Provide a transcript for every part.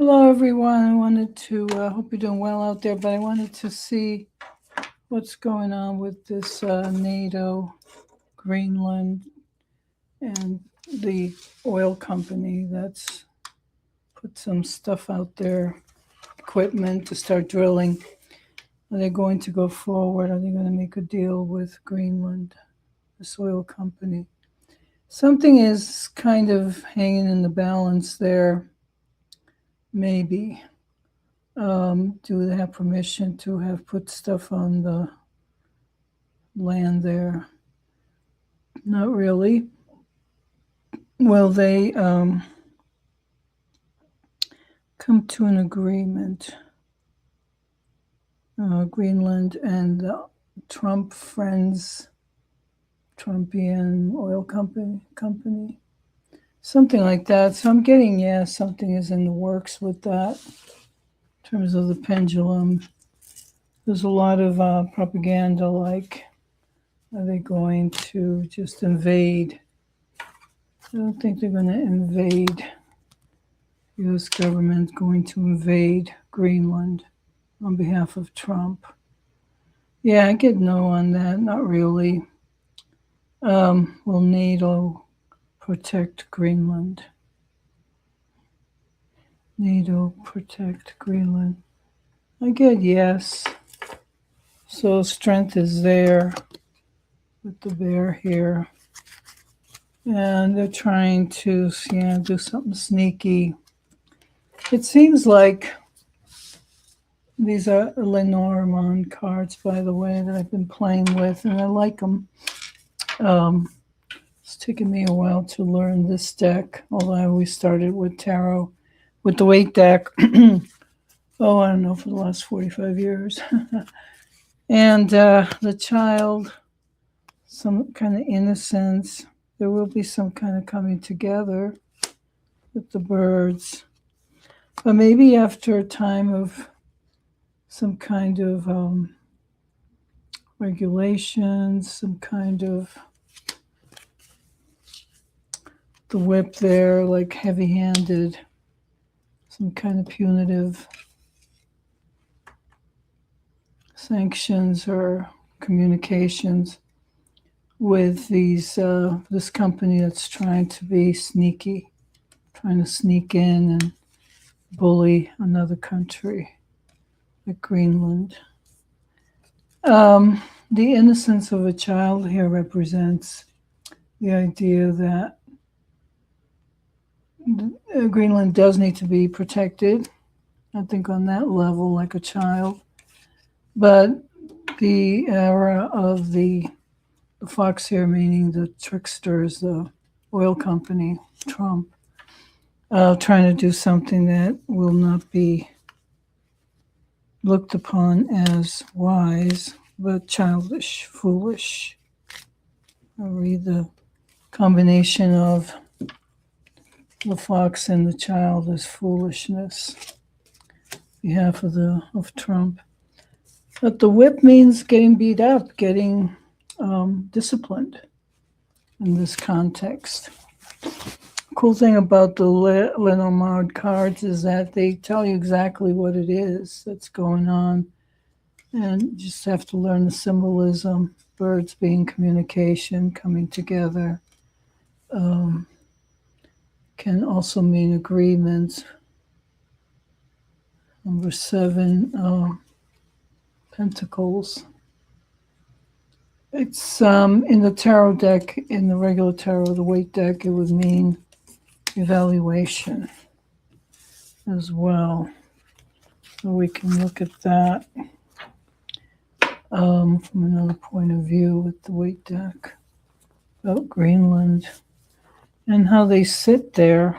Hello, everyone. I wanted to hope you're doing well out there, but I wanted to see what's going on with this NATO, Greenland, and the oil company that's put some stuff out there, equipment to start drilling. Are they going to go forward? Are they going to make a deal with Greenland, this oil company? Something is kind of hanging in the balance there, maybe. Do they have permission to have put stuff on the land there? Not really. Will they come to an agreement? Greenland and the Trump friends, Trumpian oil company, something like that. So I'm getting, something is in the works with that. In terms of the pendulum, there's a lot of propaganda like, are they going to just invade? I don't think they're going to invade. The U.S. government going to invade Greenland on behalf of Trump. Yeah, I get no on that. Not really. Will NATO protect Greenland? NATO protect Greenland. I get yes. So strength is there with the bear here. And they're trying to do something sneaky. It seems like these are Lenormand cards, by the way, that I've been playing with, and I like them. It's taken me a while to learn this deck, although I always started with tarot, with the weight deck. I don't know, for the last 45 years. And the child, some kind of innocence. There will be some kind of coming together with the birds. But maybe after a time of some kind of regulations, some kind of the whip there, like heavy-handed, some kind of punitive sanctions or communications with these this company that's trying to be sneaky, trying to sneak in and bully another country like Greenland. The innocence of a child here represents the idea that Greenland does need to be protected, I think on that level, like a child. But the era of the fox here, meaning the tricksters, the oil company, Trump, trying to do something that will not be looked upon as wise, but childish, foolish. I'll read the combination of the fox and the child as foolishness on behalf of Trump. But the whip means getting beat up, getting disciplined in this context. Cool thing about the Lenormand cards is that they tell you exactly what it is that's going on, and you just have to learn the symbolism. Birds being communication, coming together, can also mean agreements. Number 7, Pentacles. It's in the tarot deck, in the regular tarot, the weight deck, it would mean evaluation as well. So we can look at that from another point of view with the weight deck about Greenland and how they sit there.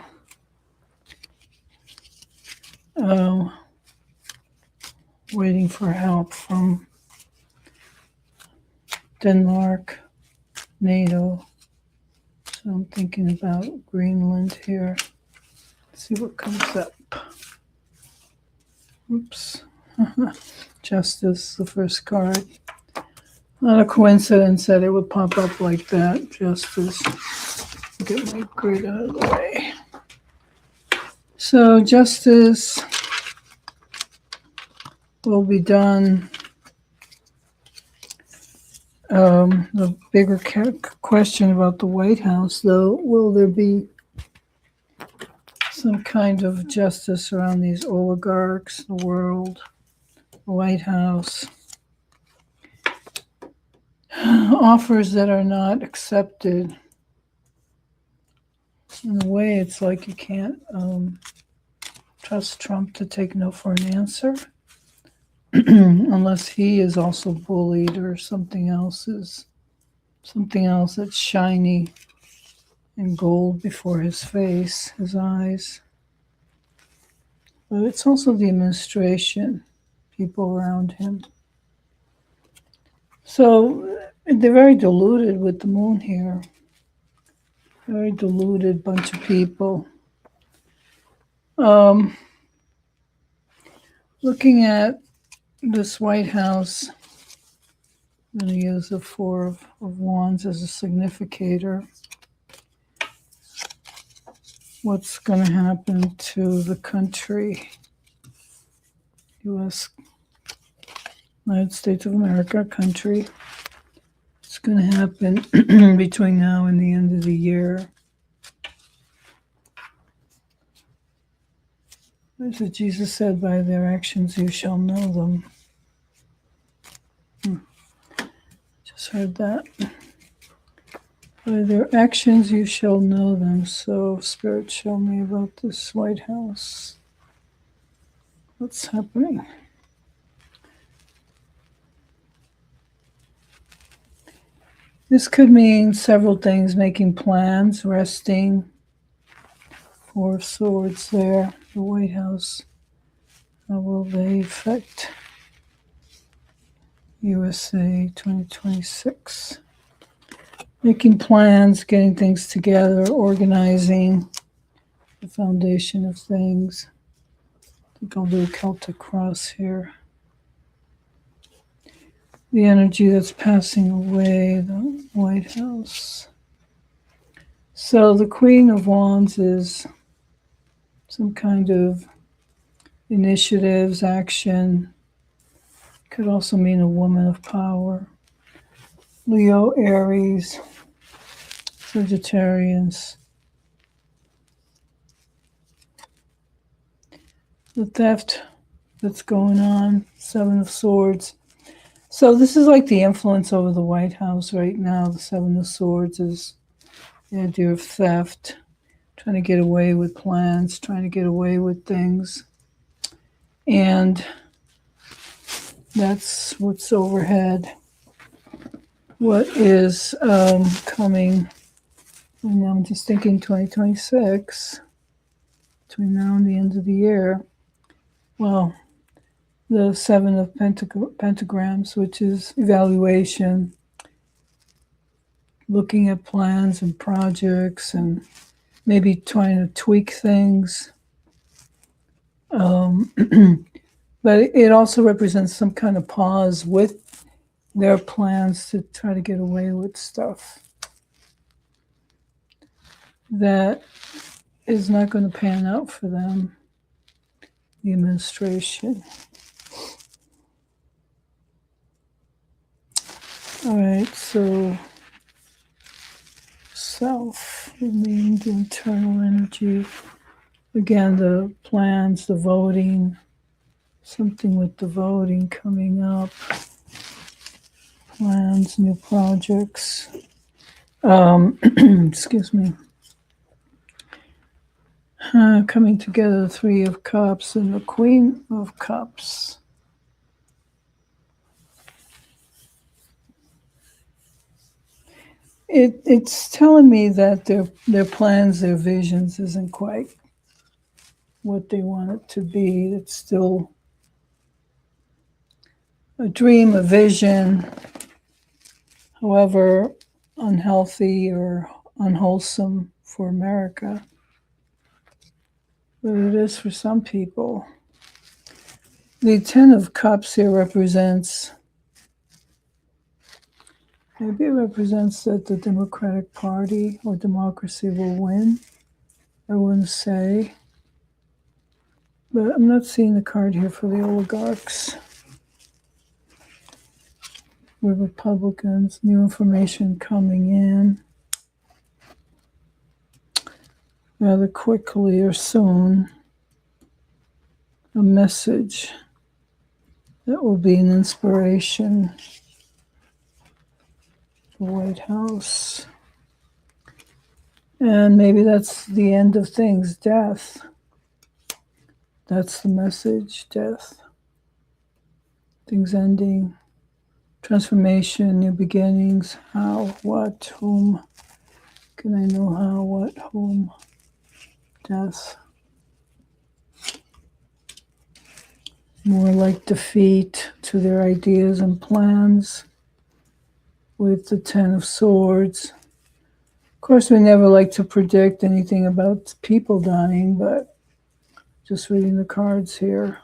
Waiting for help from Denmark, NATO. So I'm thinking about Greenland here. Let's see what comes up. Oops. Justice, the first card. Not a coincidence that it would pop up like that. Justice. Get my grid out of the way. So justice will be done. The bigger question about the White House, though, will there be some kind of justice around these oligarchs, the world, the White House? Offers that are not accepted. In a way, it's like you can't trust Trump to take no for an answer unless he is also bullied or something else that's shiny and gold before his face, his eyes. But it's also the administration, people around him. So they're very deluded with the moon here. Very deluded bunch of people. Looking at this White House, I'm going to use the Four of Wands as a significator. What's going to happen to the country? U.S. United States of America, country. It's going to happen between now and the end of the year. As Jesus said, by their actions you shall know them. Just heard that. By their actions you shall know them. So, Spirit, show me about this White House. What's happening? This could mean several things: making plans, resting. Four of Swords there, the White House. How will they affect USA 2026? Making plans, getting things together, organizing the foundation of things. I think I'll do a Celtic cross here. The energy that's passing away, the White House. So the Queen of Wands is some kind of initiatives, action. Could also mean a woman of power. Leo, Aries, Sagittarius. The theft that's going on, Seven of Swords. So this is like the influence over the White House right now. The Seven of Swords is the idea of theft, trying to get away with plans, trying to get away with things. And that's what's overhead. What is coming? And I'm just thinking 2026, between now and the end of the year. Well, the Seven of Pentagrams, which is evaluation, looking at plans and projects and maybe trying to tweak things. But it also represents some kind of pause with their plans to try to get away with stuff that is not going to pan out for them, the administration. All right, so self means internal energy. Again, the plans, the voting, something with the voting coming up. Plans, new projects. Excuse me. Coming together, the Three of Cups and the Queen of Cups. It's telling me that their plans, their visions isn't quite what they want it to be. It's still a dream, a vision, however unhealthy or unwholesome for America. But it is for some people. The Ten of Cups here represents, maybe it represents that the Democratic Party or democracy will win. I wouldn't say. But I'm not seeing the card here for the oligarchs. With Republicans, new information coming in rather quickly or soon. A message that will be an inspiration. The White House. And maybe that's the end of things, death. That's the message, death. Things ending, transformation, new beginnings, how, what, whom. Can I know how, what, whom? Death. More like defeat to their ideas and plans with the Ten of Swords. Of course, we never like to predict anything about people dying, but just reading the cards here,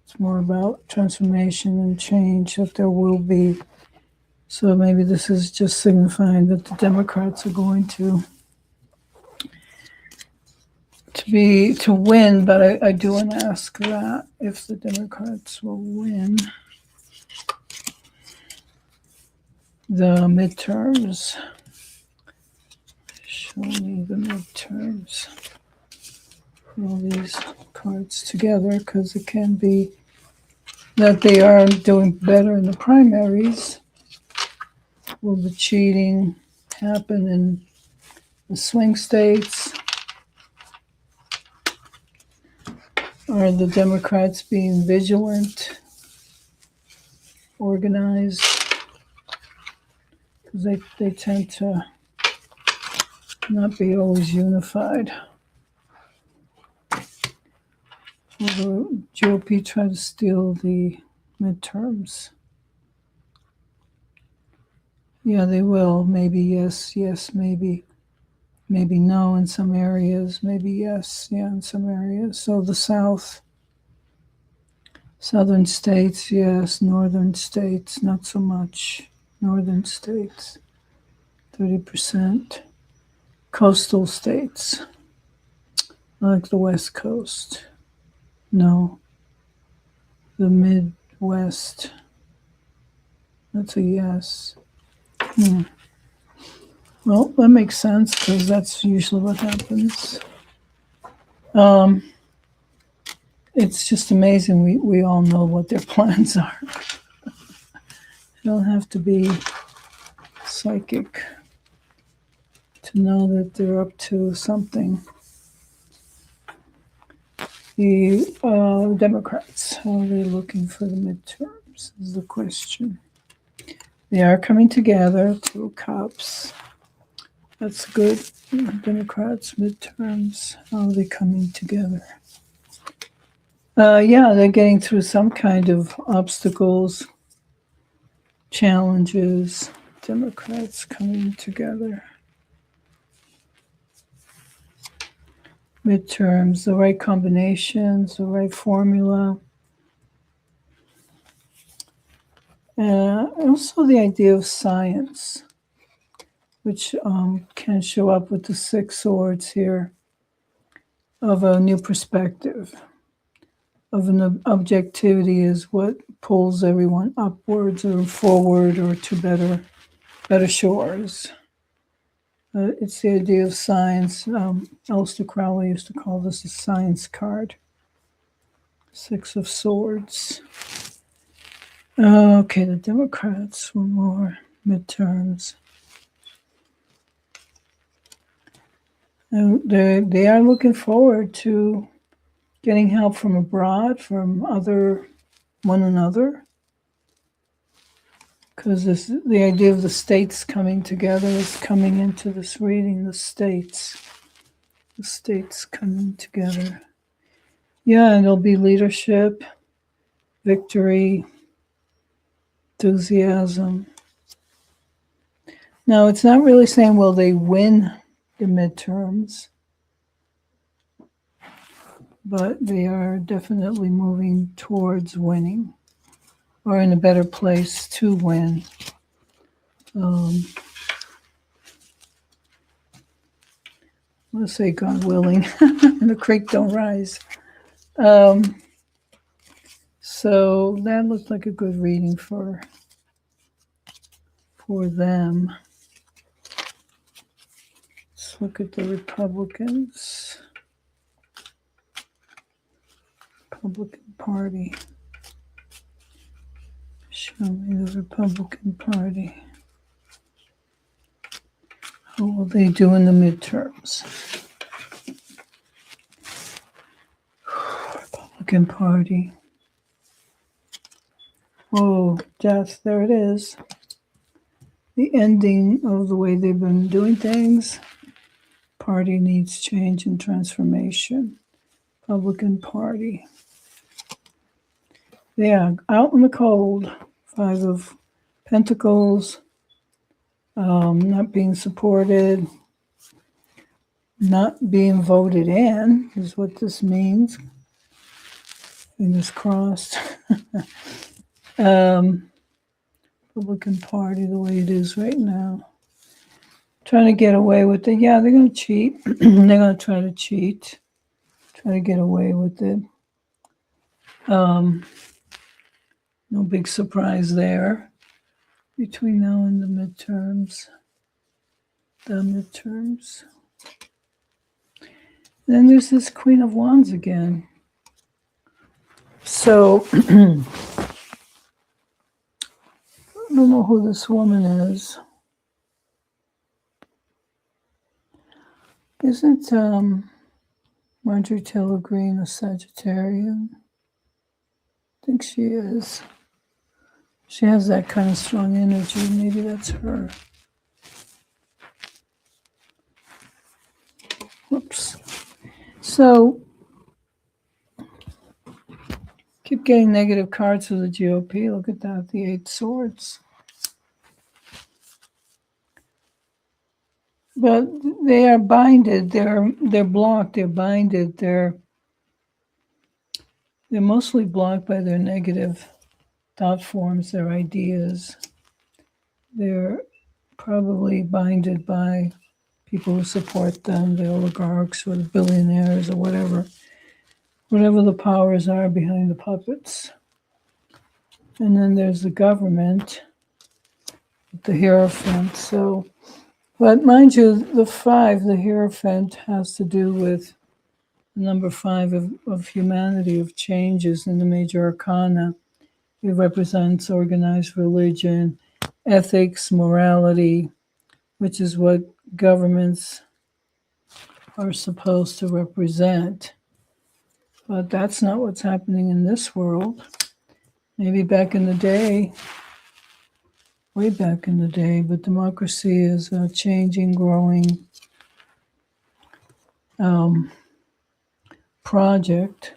it's more about transformation and change that there will be. So maybe this is just signifying that the Democrats are going to win, but I do want to ask that if the Democrats will win the midterms. Show me the midterms. All these cards together, because it can be that they are doing better in the primaries. Will the cheating happen in the swing states? Are the Democrats being vigilant, organized? Because they tend to not be always unified. Will the GOP try to steal the midterms? Yeah, they will. Maybe yes, maybe. Maybe no in some areas. Maybe yes, yeah, in some areas. So the southern states, yes. Northern states, not so much. Northern states, 30%. Coastal states, like the West Coast. No. The Midwest, that's a yes. Well, that makes sense because that's usually what happens. It's just amazing. We all know what their plans are. You don't have to be psychic to know that they're up to something. The Democrats, how are they looking for the midterms is the question. They are coming together, 2 cups. That's good. Democrats, midterms, how are they coming together? Yeah, they're getting through some kind of obstacles, challenges. Democrats coming together. Midterms, the right combinations, the right formula. Also the idea of science, which can show up with the 6 swords here, of a new perspective, of an objectivity is what pulls everyone upwards or forward or to better shores. It's the idea of science. Aleister Crowley used to call this a science card. 6 of Swords. Okay, the Democrats, one more midterms. And they are looking forward to getting help from abroad, from one another. Because the idea of the states coming together is coming into this reading, the states coming together. Yeah, and there'll be leadership, victory, enthusiasm. Now, it's not really saying will they win the midterms, but they are definitely moving towards winning or in a better place to win. Let's say God willing, and the creek don't rise. So that looked like a good reading for them. Let's look at the Republicans. Republican Party. Show me the Republican Party. How will they do in the midterms? Republican Party. Oh, death, there it is. The ending of the way they've been doing things. Party needs change and transformation. Republican Party. Yeah, out in the cold. 5 of Pentacles. Not being supported. Not being voted in is what this means. Fingers crossed. Republican Party the way it is right now. Trying to get away with it. Yeah, they're going to cheat. They're going to try to cheat. Try to get away with it. No big surprise there. Between now and the midterms. Then there's this Queen of Wands again. So, I don't know who this woman is. Isn't Marjorie Taylor Greene a Sagittarian? I think she is. She has that kind of strong energy. Maybe that's her. Whoops. So, keep getting negative cards for the GOP. Look at that, the 8 swords. But they are binded. They're blocked. They're binded. They're mostly blocked by their negative thought forms, their ideas. They're probably binded by people who support them, the oligarchs or the billionaires or whatever the powers are behind the puppets. And then there's the government, the Hierophant. So, but mind you, the 5, the Hierophant, has to do with the number 5 of humanity, of changes in the major arcana. It represents organized religion, ethics, morality, which is what governments are supposed to represent. But that's not what's happening in this world. Maybe back in the day, way back in the day, but democracy is a changing, growing project.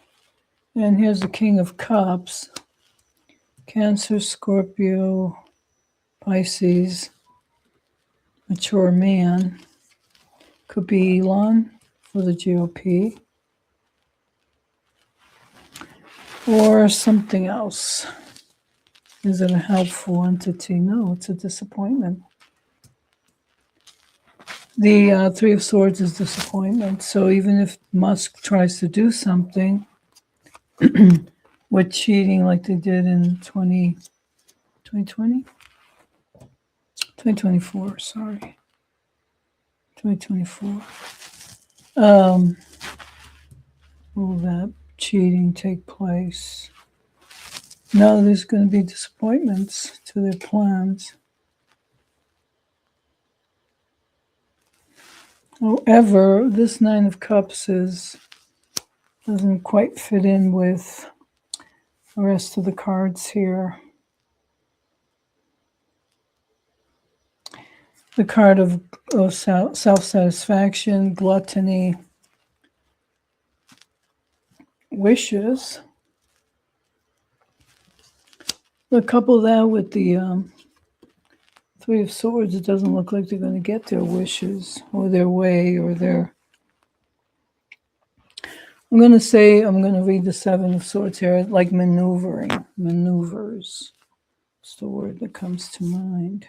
And here's the King of Cups. Cancer, Scorpio, Pisces, mature man. Could be Elon for the GOP. Or something else. Is it a helpful entity? No, it's a disappointment. The 3 of Swords is disappointment. So even if Musk tries to do something with cheating like they did in 2020? 2024, sorry. 2024. Will that cheating take place? No, there's going to be disappointments to their plans. However, this 9 of Cups doesn't quite fit in with the rest of the cards here. The card of self-satisfaction, gluttony, wishes. But couple that with the 3 of Swords, it doesn't look like they're going to get their wishes or their way or their... I'm going to read the 7 of Swords here, like maneuvering, maneuvers. It's the word that comes to mind.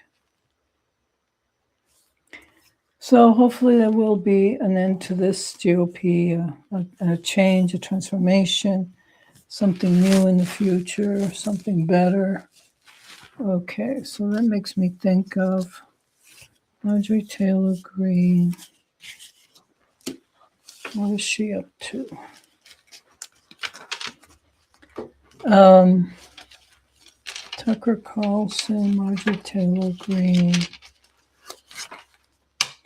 So hopefully there will be an end to this GOP, a change, a transformation, something new in the future, something better. Okay, so that makes me think of Marjorie Taylor Greene. What is she up to? Tucker Carlson, Marjorie Taylor Greene,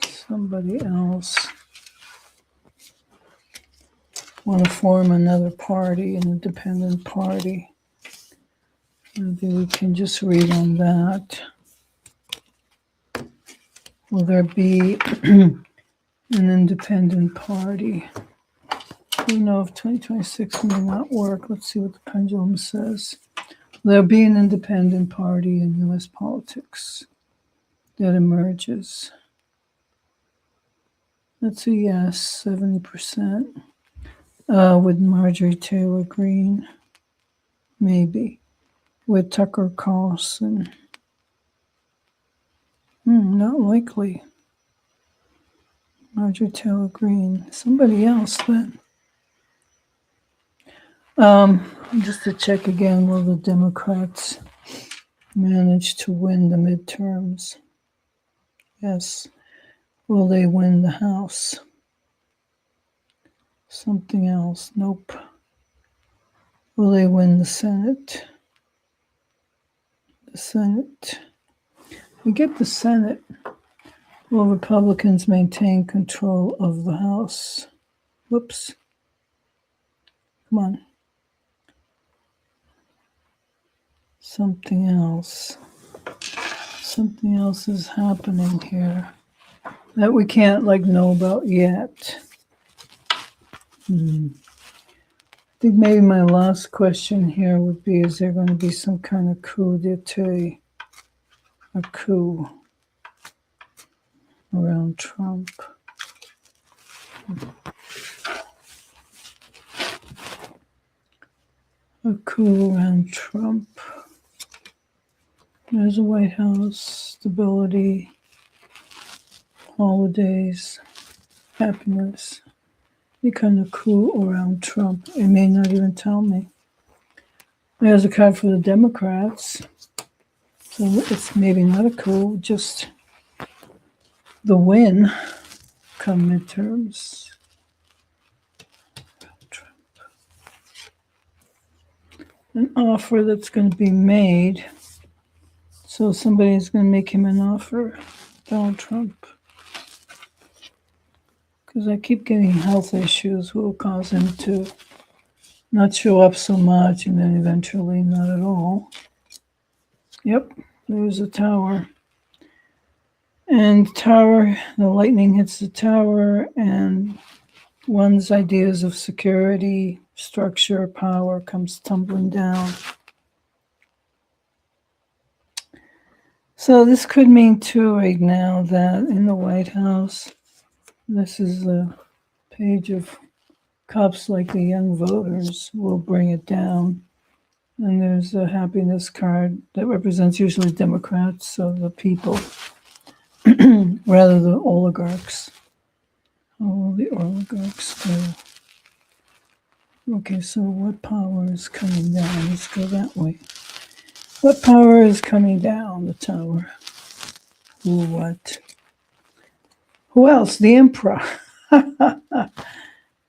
somebody else. Want to form another party, an independent party. Maybe we can just read on that. Will there be an independent party? We know if 2026 may not work. Let's see what the pendulum says. Will there be an independent party in U.S. politics that emerges? That's a yes, 70%. With Marjorie Taylor Greene, maybe. With Tucker Carlson, not likely. Marjorie Taylor Greene, somebody else then. Just to check again, will the Democrats manage to win the midterms? Yes. Will they win the House? Something else? Nope. Will they win the Senate? The Senate. We get the Senate. Will Republicans maintain control of the House? Whoops. Come on. Something else. Something else is happening here that we can't know about yet. I think maybe my last question here would be, is there going to be some kind of coup d'etat? A coup around Trump? A coup around Trump. There's a White House, stability, holidays, happiness. Any kind of coup around Trump. It may not even tell me. There's a card for the Democrats. So it's maybe not a coup, just the win come midterms. Trump. An offer that's going to be made. So somebody's going to make him an offer, Donald Trump. Because I keep getting health issues will cause him to not show up so much and then eventually not at all. Yep, there's a tower. And tower, the lightning hits the tower and one's ideas of security, structure, power comes tumbling down. So this could mean too right now that in the White House, this is a page of cups like the young voters will bring it down. And there's a happiness card that represents usually Democrats, so the people, rather the oligarchs. How will the oligarchs do? Okay, so what power is coming down? Let's go that way. What power is coming down the tower? Who, what? Who else? The Emperor.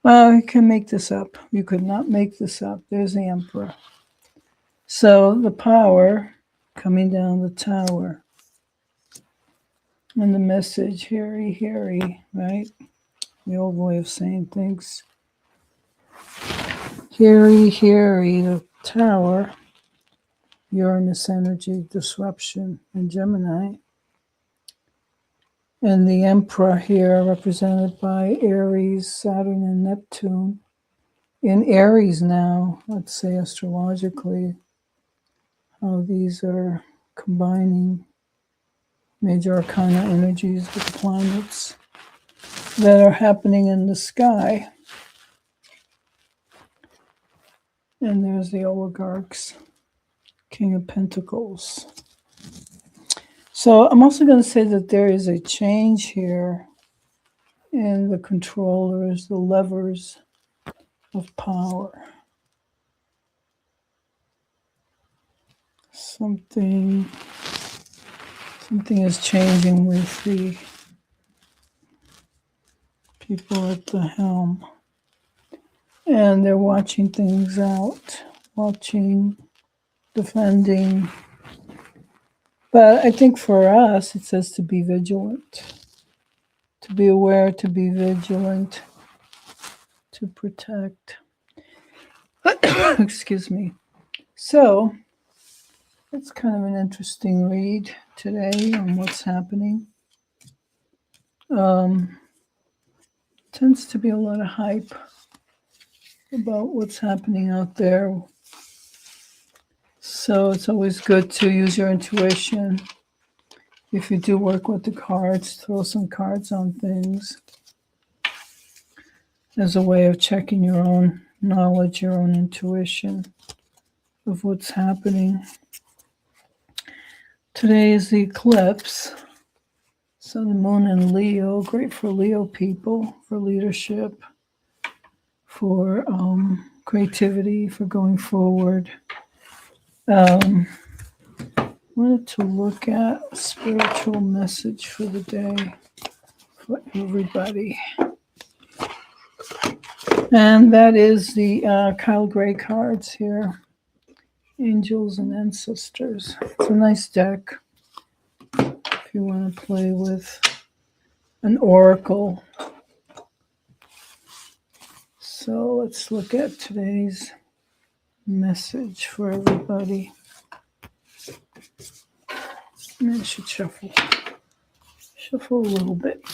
Well, you can make this up. You could not make this up. There's the Emperor. So the power coming down the tower. And the message, heary, heary, right? The old way of saying things. Heary, heary, the tower. Uranus energy, disruption, and Gemini. And the Emperor here, represented by Aries, Saturn, and Neptune. In Aries now, let's say astrologically, how these are combining major arcana energies with the planets that are happening in the sky. And there's the oligarchs, King of Pentacles. So I'm also going to say that there is a change here and the controllers, the levers of power. Something is changing with the people at the helm. And they're watching things out, watching, defending. But I think for us, it says to be vigilant, to be aware, to be vigilant, to protect. Excuse me. So it's kind of an interesting read today on what's happening. Tends to be a lot of hype about what's happening out there. So it's always good to use your intuition. If you do work with the cards, throw some cards on things as a way of checking your own knowledge, your own intuition of what's happening. Today is the eclipse. So the moon in Leo, great for Leo people, for leadership, for creativity, for going forward. Wanted to look at a spiritual message for the day for everybody. And that is the Kyle Gray cards here, Angels and Ancestors. It's a nice deck if you want to play with an oracle. So let's look at today's message for everybody. And I should shuffle a little bit.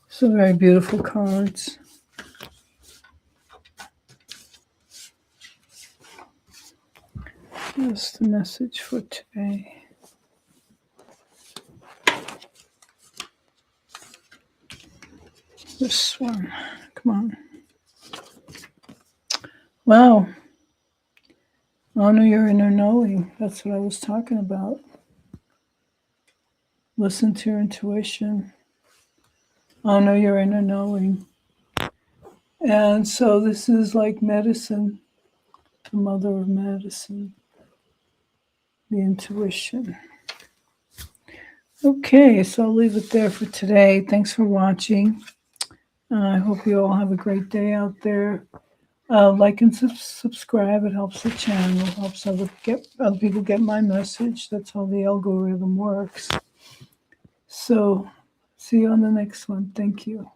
So very beautiful cards. That's the message for today. This one, come on. Wow. Honor your inner knowing. That's what I was talking about. Listen to your intuition. Honor your inner knowing. And so this is like medicine, the mother of medicine, the intuition. Okay, so I'll leave it there for today. Thanks for watching. I hope you all have a great day out there. Like and subscribe. It helps the channel. It helps other people get my message. That's how the algorithm works. So see you on the next one. Thank you.